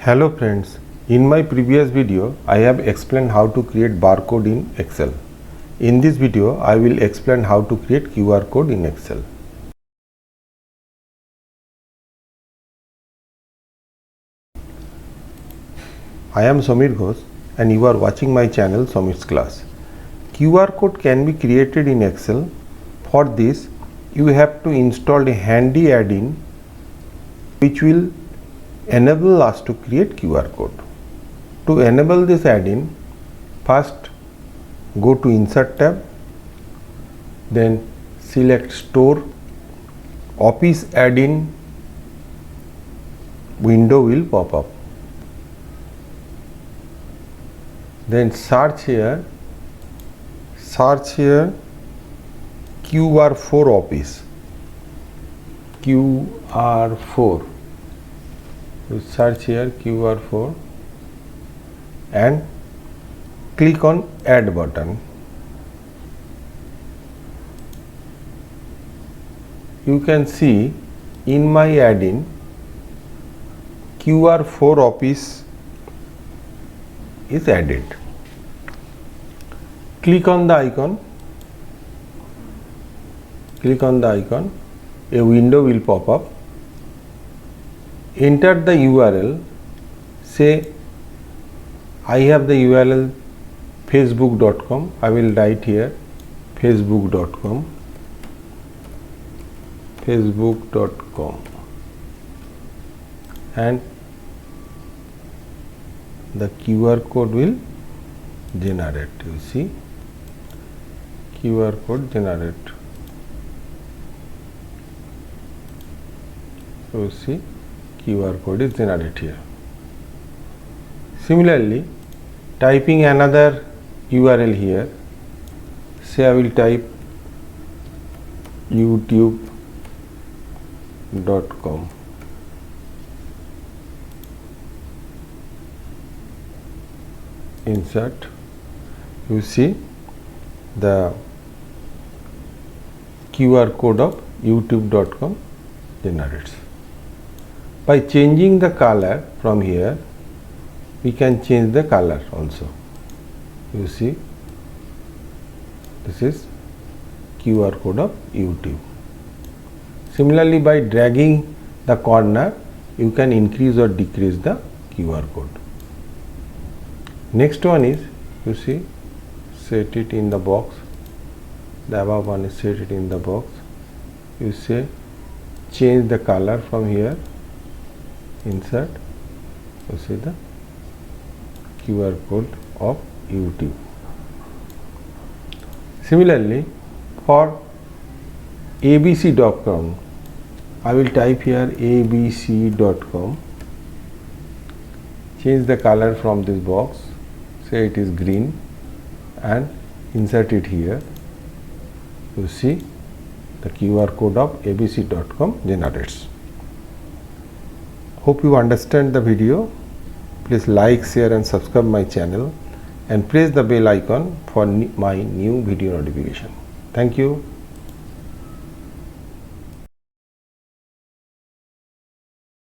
Hello friends, in my previous video I have explained how to create barcode in Excel. In this video I will explain how to create QR code in Excel. I am Samir Ghosh and you are watching my channel Samir's Class. QR code can be created in Excel. For this you have to install a handy add-in which will enable us to create QR code. To enable this add-in, first go to Insert tab, then select Store. Office add-in window will pop up. Then search here QR4 Office. QR4. You search here QR4 and click on Add button. You can see in my add-in QR4 Office is added. Click on the icon. A window will pop up. Enter the URL. Say I have the URL facebook.com. I will write here facebook.com and the QR code will generate. You see QR code generate. So you see QR code is generated here. Similarly, typing another URL here, say I will type youtube.com. Insert. You see the QR code of youtube.com generates. By changing the color from here, we can change the color also. You see, this is QR code of YouTube. Similarly, by dragging the corner, you can increase or decrease the QR code. Next one is, you see, set it in the box. The above one is set it in the box. You say change the color from here. Insert. You see the QR code of YouTube. Similarly, for abc.com, I will type here abc.com. Change the color from this box. Say it is green and insert it here. You see the QR code of abc.com generates. Hope you understand the video. Please like, share and subscribe my channel and press the bell icon for my new video notification. Thank you.